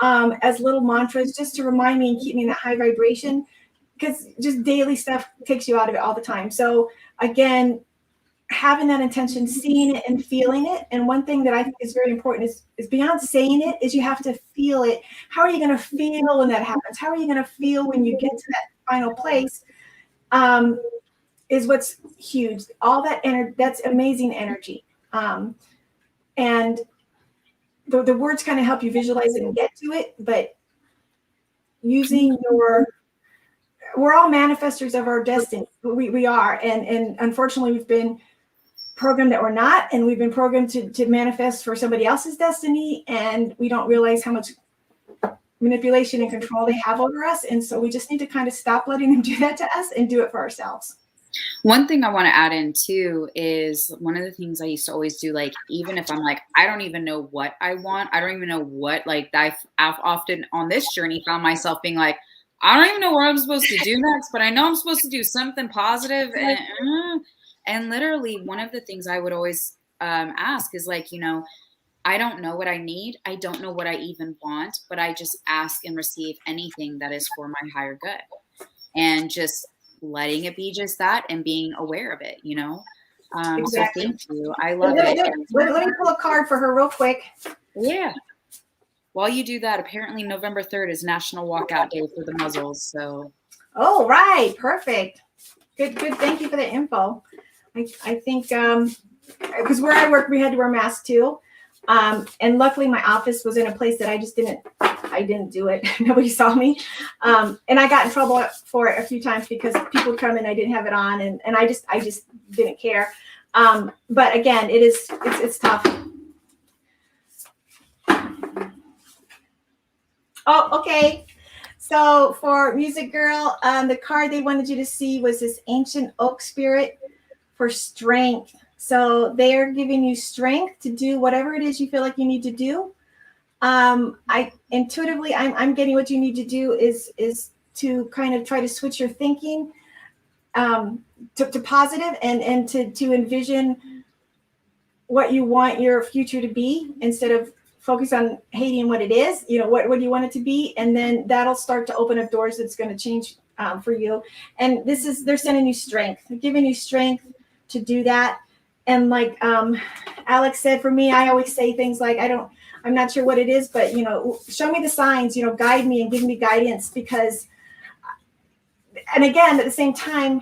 as little mantras, just to remind me and keep me in that high vibration, because just daily stuff takes you out of it all the time. So again, having that intention, seeing it and feeling it. And one thing that I think is very important is beyond saying it, is you have to feel it. How are you going to feel when that happens? How are you going to feel when you get to that final place? Is what's huge. All that energy, that's amazing energy. And the words kind of help you visualize it and get to it, but using we're all manifestors of our destiny. We are. And unfortunately, we've been programmed that we're not, and we've been programmed to manifest for somebody else's destiny, and we don't realize how much manipulation and control they have over us. And so we just need to kind of stop letting them do that to us and do it for ourselves. One thing I want to add in too is one of the things I used to always do, like, even if I'm like, I don't even know what I want, I don't even know what, like, I've often on this journey found myself being like, I don't even know what I'm supposed to do next, but I know I'm supposed to do something positive. And literally one of the things I would always ask is like, I don't know what I need. I don't know what I even want, but I just ask and receive anything that is for my higher good. And just letting it be just that and being aware of it, Exactly. So thank you. I love it. Let me pull a card for her real quick. Yeah. While you do that, apparently November 3rd is National Walkout Day for the muzzles. So. Oh, right. Perfect. Good. Thank you for the info. I think because where I work, we had to wear masks too. And luckily my office was in a place that I didn't do it. Nobody saw me. And I got in trouble for it a few times because people would come and I didn't have it on, and I just didn't care. But again, it's tough. Oh, okay. So for Music Girl, the card they wanted you to see was this Ancient Oak Spirit for strength. So they're giving you strength to do whatever it is you feel like you need to do. I intuitively, I'm getting what you need to do is to kind of try to switch your thinking to positive, and to envision what you want your future to be, instead of focus on hating what it is. What do you want it to be? And then that'll start to open up doors that's going to change for you. And they're sending you strength. They're giving you strength to do that. And like Alex said, for me, I always say things like, I'm not sure what it is, but, show me the signs, guide me and give me guidance, because, and again, at the same time,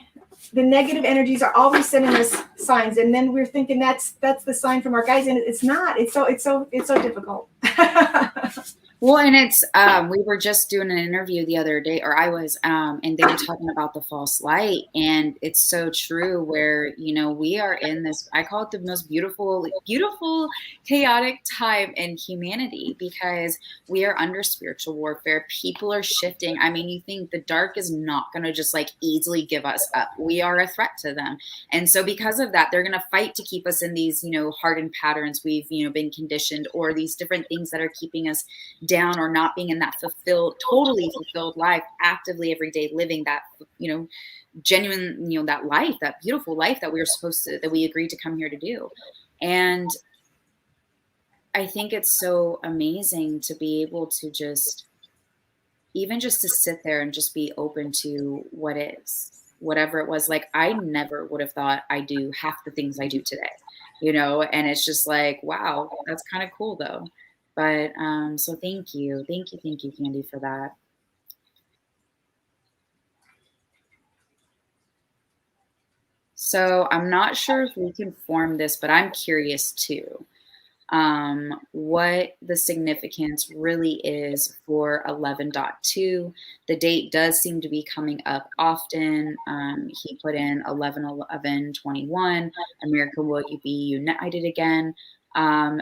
the negative energies are always sending us signs. And then we're thinking that's the sign from our guides. And it's not, it's so difficult. Well, and it's, we were just doing an interview the other day, or I was, and they were talking about the false light. And it's so true where, we are in this, I call it the most beautiful, chaotic time in humanity, because we are under spiritual warfare. People are shifting. I mean, you think the dark is not going to just like easily give us up. We are a threat to them. And so because of that, they're going to fight to keep us in these, hardened patterns we've, been conditioned, or these different things that are keeping us down, or not being in that totally fulfilled life, actively every day living that, genuine, that life, that beautiful life that we agreed to come here to do. And I think it's so amazing to be able to just to sit there and just be open to what is, whatever it was. Like, I never would have thought I do half the things I do today, and it's just like, wow, that's kind of cool though. But so thank you, Candy, for that. So I'm not sure if we can form this, but I'm curious too. What the significance really is for 11.2. The date does seem to be coming up often. He put in 11/11/21. America, will you be united again?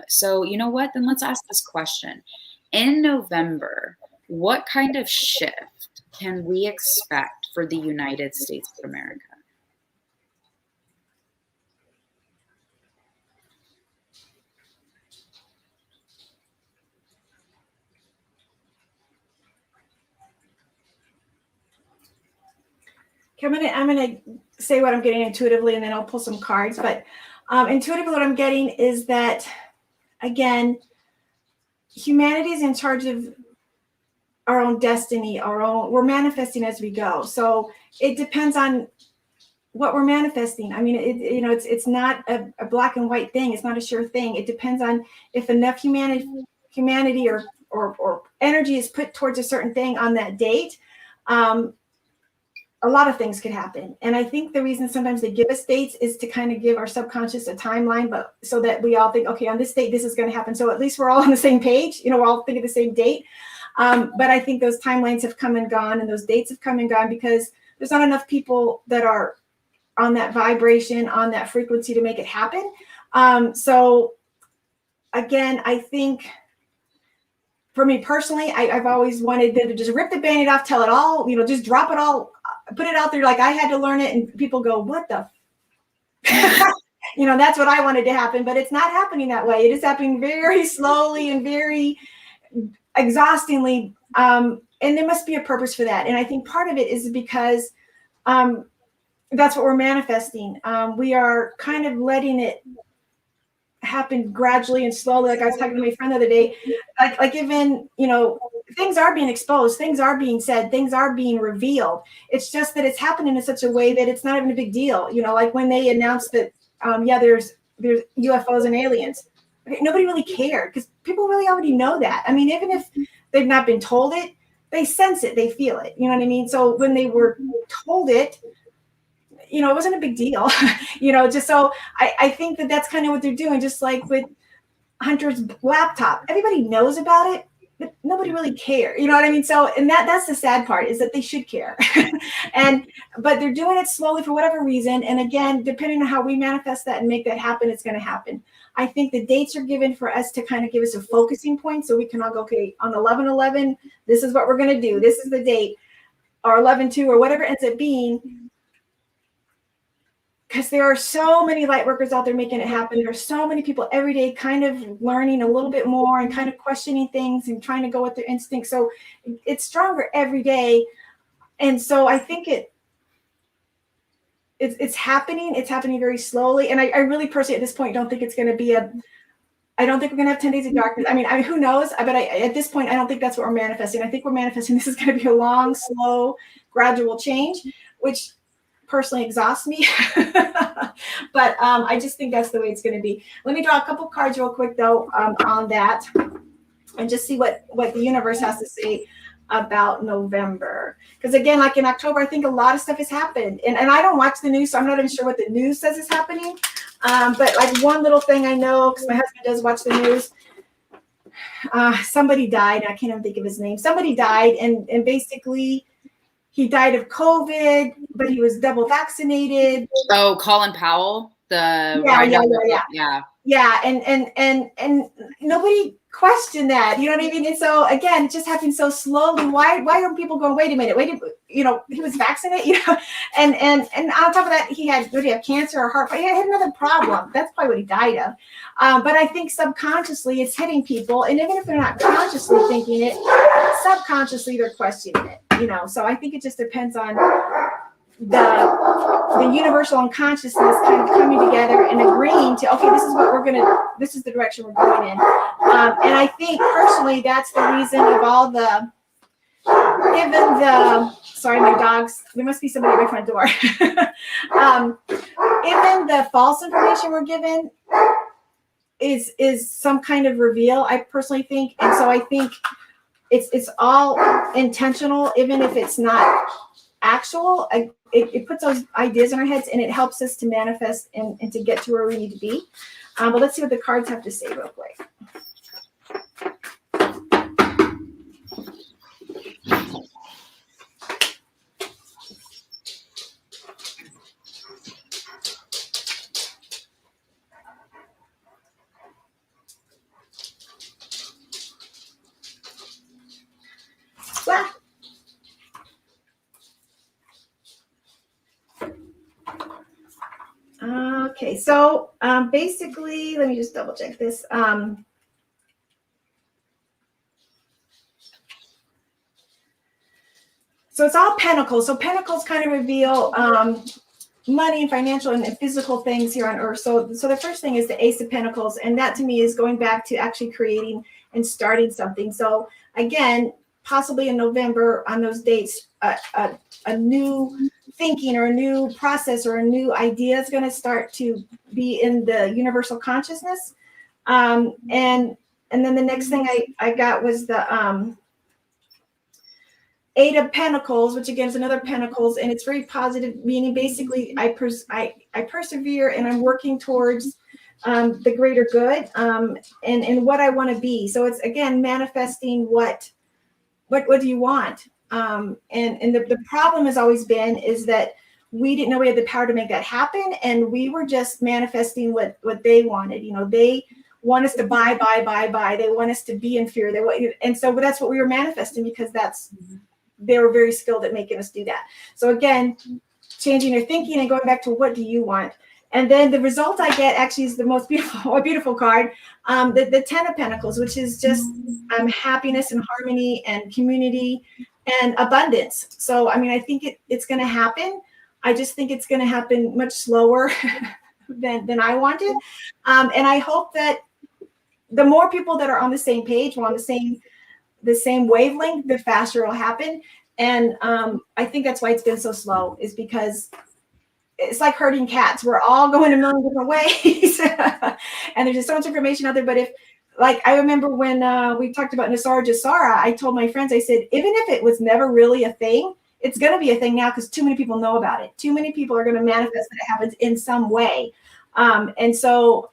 So you know what? Then let's ask this question. In November, what kind of shift can we expect for the United States of America? Okay, I'm gonna say what I'm getting intuitively, and then I'll pull some cards. But intuitively, what I'm getting is that, again, humanity is in charge of our own destiny. We're manifesting as we go. So it depends on what we're manifesting. I mean, it's not a black and white thing. It's not a sure thing. It depends on if enough humanity or energy is put towards a certain thing on that date. A lot of things could happen. And I think the reason sometimes they give us dates is to kind of give our subconscious a timeline, but so that we all think, okay, on this date, this is going to happen. So at least we're all on the same page, we're all thinking the same date. But I think those timelines have come and gone, and those dates have come and gone because there's not enough people that are on that vibration, on that frequency to make it happen. So again, I think for me personally, I've always wanted them to just rip the Band-Aid off, tell it all, just drop it all, put it out there like I had to learn it, and people go, what the that's what I wanted to happen, but it's not happening that way. It is happening very slowly and very exhaustingly, and there must be a purpose for that. And I think part of it is because that's what we're manifesting. We are kind of letting it happen gradually and slowly. Like I was talking to my friend the other day, like even, things are being exposed, things are being said, things are being revealed. It's just that it's happening in such a way that it's not even a big deal. Like when they announced that, there's UFOs and aliens. Nobody really cared because people really already know that. I mean, even if they've not been told it, they sense it, they feel it. You know what I mean? So when they were told it, it wasn't a big deal, just so I think that that's kind of what they're doing, just like with Hunter's laptop. Everybody knows about it, but nobody really cares. You know what I mean? So, and that's the sad part, is that they should care. But they're doing it slowly for whatever reason. And again, depending on how we manifest that and make that happen, it's going to happen. I think the dates are given for us to kind of give us a focusing point so we can all go, okay, on 11/11, this is what we're going to do. This is the date, or 11/2, or whatever it ends up being. Because there are so many light workers out there making it happen. There are so many people every day kind of learning a little bit more and kind of questioning things and trying to go with their instincts. So it's stronger every day. And so I think it's happening. It's happening very slowly. And I really personally at this point don't think it's going to be I don't think we're going to have 10 days of darkness. I mean, who knows? But at this point, I don't think that's what we're manifesting. I think we're manifesting this is going to be a long, slow, gradual change, which personally exhausts me. But I just think that's the way it's going to be. Let me draw a couple cards real quick though, on that, and just see what the universe has to say about November. Because again, like in October, I think a lot of stuff has happened, and I don't watch the news, so I'm not even sure what the news says is happening. But like one little thing I know, because my husband does watch the news, somebody died. I can't even think of his name. Somebody died, and basically he died of COVID, but he was double vaccinated. Oh, Colin Powell, yeah, and nobody questioned that. You know what I mean? And so again, it just happened so slowly. Why are people going, wait a minute, he was vaccinated, and on top of that, did he have cancer or heart? He had another problem. That's probably what he died of. But I think subconsciously it's hitting people, and even if they're not consciously thinking it, subconsciously they're questioning it. So I think it just depends on the universal unconsciousness kind of coming together and agreeing to, okay, this is the direction we're going in. And I think personally, that's the reason of all sorry, my dogs, there must be somebody at my front door. Even the false information we're given, is some kind of reveal, I personally think. And so I think it's all intentional, even if it's not actual. It puts those ideas in our heads, and it helps us to manifest and to get to where we need to be. But let's see what the cards have to say real quick. Well, okay, so basically, let me just double check this. So it's all pentacles. So pentacles kind of reveal money and financial and physical things here on earth. So the first thing is the Ace of Pentacles, and that to me is going back to actually creating and starting something. So again, possibly in November on those dates, a new thinking or a new process or a new idea is going to start to be in the universal consciousness. And then the next thing I got was the Eight of Pentacles, which again is another Pentacles, and it's very positive, meaning basically I persevere and I'm working towards the greater good and what I want to be. So it's again manifesting what do you want? And the problem has always been is that we didn't know we had the power to make that happen, and we were just manifesting what they wanted. You know, they want us to buy. They want us to be in fear. And so that's what we were manifesting, because they were very skilled at making us do that. So again, changing your thinking and going back to what do you want? And then the result I get actually is the most beautiful card, the Ten of Pentacles, which is just happiness and harmony and community and abundance. So, I mean, I think it's going to happen. I just think it's going to happen much slower than I wanted. And I hope that the more people that are on the same page, we're on the same wavelength, the faster it'll happen. And I think that's why it's been so slow, is because it's like herding cats. We're all going a million different ways. And there's just so much information out there. But if, like, I remember when we talked about Nasara Jasara, I told my friends, I said, even if it was never really a thing, it's going to be a thing now, because too many people know about it. Too many people are going to manifest that it happens in some way. And so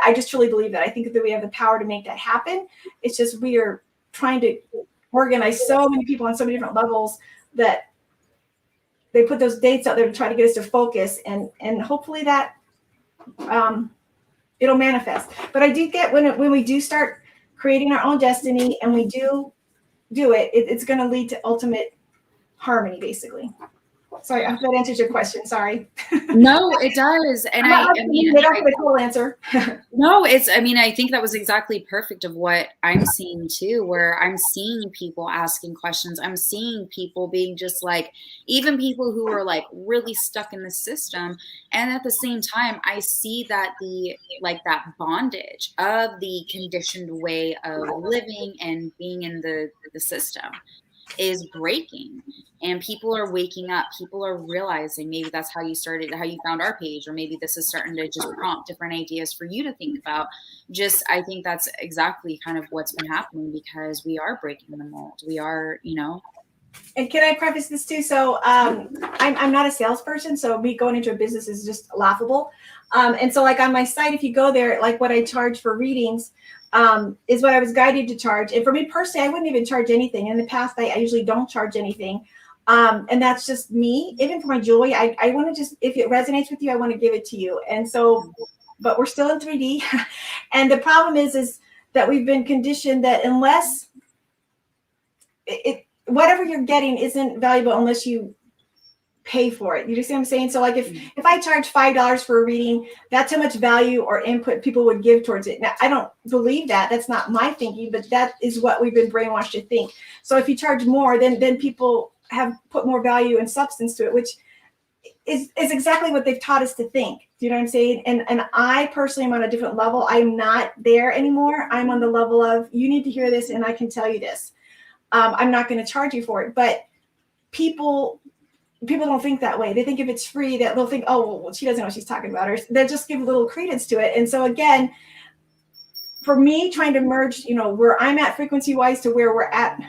I just truly believe that. I think that we have the power to make that happen. It's just we are trying to organize so many people on so many different levels that they put those dates out there to try to get us to focus, and hopefully that it'll manifest. But I do get when we do start creating our own destiny and we do it's going to lead to ultimate harmony, basically. Sorry, I hope that answers your question. Sorry. No, it does. And I mean, I don't have a cool answer. No, I mean, I think that was exactly perfect of what I'm seeing too, where I'm seeing people asking questions. I'm seeing people being just like, even people who are like really stuck in the system. And at the same time, I see that that bondage of the conditioned way of living and being in the system is breaking, and people are waking up. People are realizing maybe that's how you found our page, or maybe this is starting to just prompt different ideas for you to think about. I think that's exactly kind of what's been happening, because we are breaking the mold. We are, And can I preface this too? So I'm not a salesperson, so me going into a business is just laughable. And so like on my site, if you go there, like what I charge for readings is what I was guided to charge. And for me personally, I wouldn't even charge anything. In the past, I usually don't charge anything. And that's just me. Even for my jewelry, I want to just, if it resonates with you, I want to give it to you. And so, but we're still in 3D. And the problem is that we've been conditioned that unless whatever you're getting isn't valuable unless you pay for it. You see what I'm saying? So like if I charge $5 for a reading, that's how much value or input people would give towards it. Now, I don't believe that. That's not my thinking, but that is what we've been brainwashed to think. So if you charge more, then people have put more value and substance to it, which is exactly what they've taught us to think. Do you know what I'm saying? And I personally am on a different level. I'm not there anymore. I'm on the level of, you need to hear this and I can tell you this. I'm not going to charge you for it. But people don't think that way. They think if it's free, that they'll think, oh, well, she doesn't know what she's talking about, or they'll just give a little credence to it. And so again, for me, trying to merge, where I'm at frequency wise to where we're at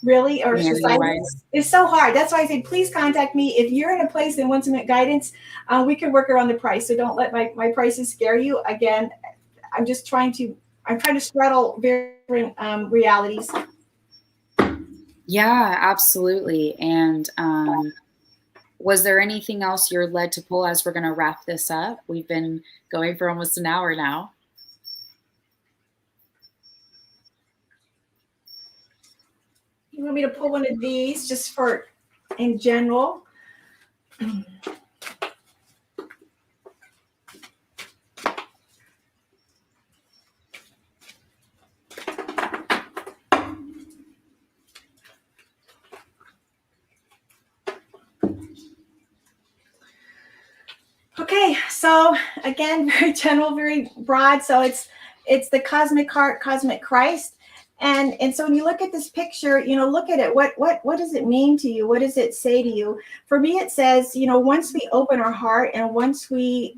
really, or society, is so hard. That's why I say, please contact me. If you're in a place that wants some guidance, we can work around the price. So don't let my prices scare you. Again, I'm trying to straddle very different realities. Yeah, absolutely. And was there anything else you're led to pull as we're going to wrap this up? We've been going for almost an hour now. You want me to pull one of these just for in general? Okay, so again, very general, very broad. So it's the cosmic heart, cosmic Christ. And so when you look at this picture, look at it. What does it mean to you? What does it say to you? For me, it says, once we open our heart and once we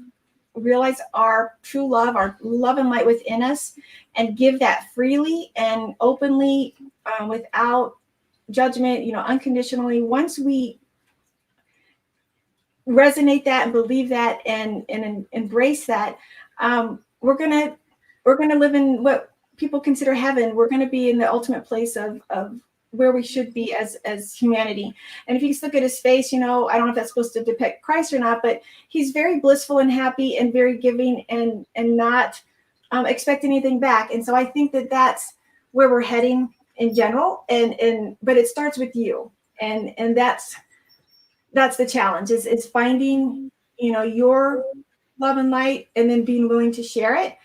realize our true love, our love and light within us, and give that freely and openly, without judgment, unconditionally, once we resonate that and believe that and embrace that, we're gonna live in what people consider heaven. We're gonna be in the ultimate place of where we should be as humanity. And if you just look at his face, I don't know if that's supposed to depict Christ or not, but he's very blissful and happy and very giving and not expect anything back. And so I think that that's where we're heading in general. But it starts with you, and that's the challenge is finding, your love and light and then being willing to share it.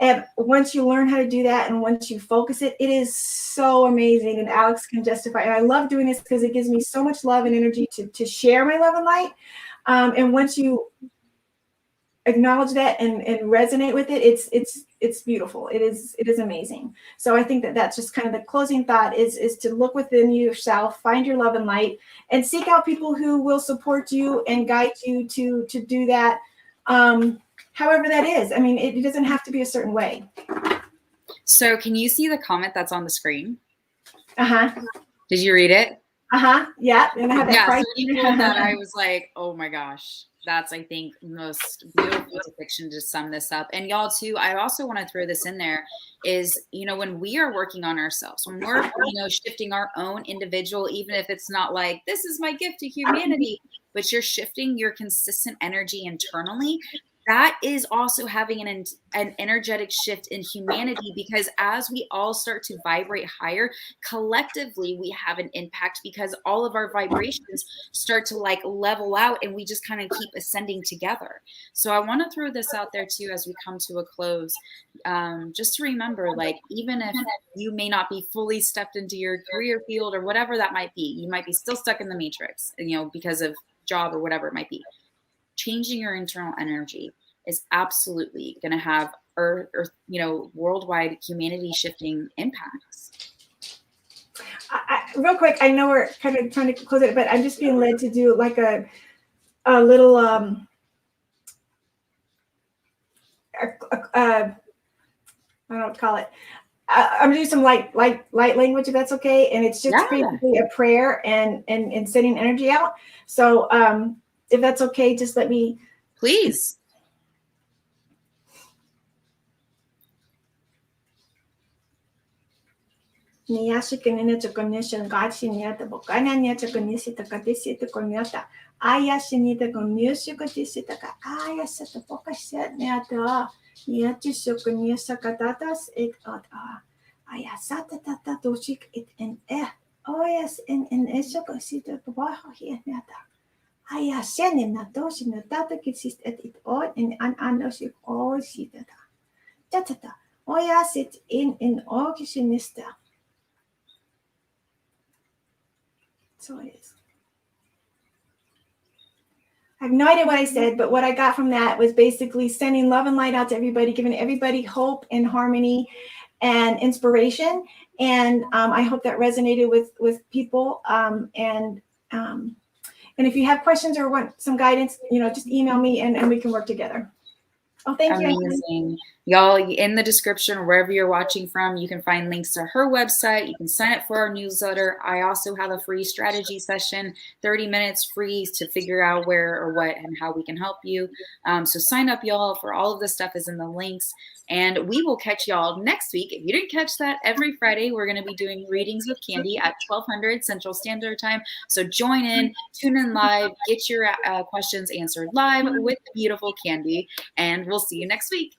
And once you learn how to do that and once you focus it, it is so amazing. And Alex can justify. And I love doing this because it gives me so much love and energy to share my love and light. And once you acknowledge that and resonate with it, it's beautiful. It is amazing. So I think that that's just kind of the closing thought is to look within yourself, find your love and light, and seek out people who will support you and guide you to do that. However that is. I mean, it doesn't have to be a certain way. So can you see the comment that's on the screen? Uh-huh. Did you read it? Uh-huh. Yeah. And I have that so you pulled that, I was like, oh my gosh. That's, I think, most beautiful depiction to sum this up. And y'all too, I also want to throw this in there is, when we are working on ourselves, when we're, shifting our own individual, even if it's not like, this is my gift to humanity, but you're shifting your consistent energy internally, that is also having an energetic shift in humanity, because as we all start to vibrate higher, collectively we have an impact because all of our vibrations start to level out and we just kind of keep ascending together. So I want to throw this out there too as we come to a close, just to remember, even if you may not be fully stepped into your career field or whatever that might be, you might be still stuck in the matrix, because of job or whatever it might be. Changing your internal energy is absolutely going to have earth, worldwide humanity shifting impacts. Real quick, I know we're kind of trying to close it, but I'm just being led to do like a little I don't know what to call it. I'm gonna do some light language if that's okay, and it's just basically a prayer and sending energy out. So if that's okay, just let me. Please. Niyashi kenene chokonishan gachi niata bokana nya chokonisi takatisi tokonyata. Ayashi nita konyushi kotisi taka ayasa topokasha niata. Niyachi chokonisa katatas it ata. Ayasata tata toshik it en oyas en esokosita kabaho here niata. Ayasene natoshi natata kisist at it on in an anoshik all sitata. Tatata. Oyas it in okishinista. So it is. I have no idea what I said, but what I got from that was basically sending love and light out to everybody, giving everybody hope and harmony and inspiration. And I hope that resonated with people. And if you have questions or want some guidance, just email me and we can work together. Oh, thank you. Amazing. Y'all, in the description or wherever you're watching from, you can find links to her website. You can sign up for our newsletter. I also have a free strategy session, 30 minutes free to figure out where or what and how we can help you. So sign up, y'all, for all of this stuff is in the links. And we will catch y'all next week. If you didn't catch that, every Friday, we're going to be doing readings with Candy at 1200 Central Standard Time. So join in, tune in live, get your questions answered live with the beautiful Candy, and we'll see you next week.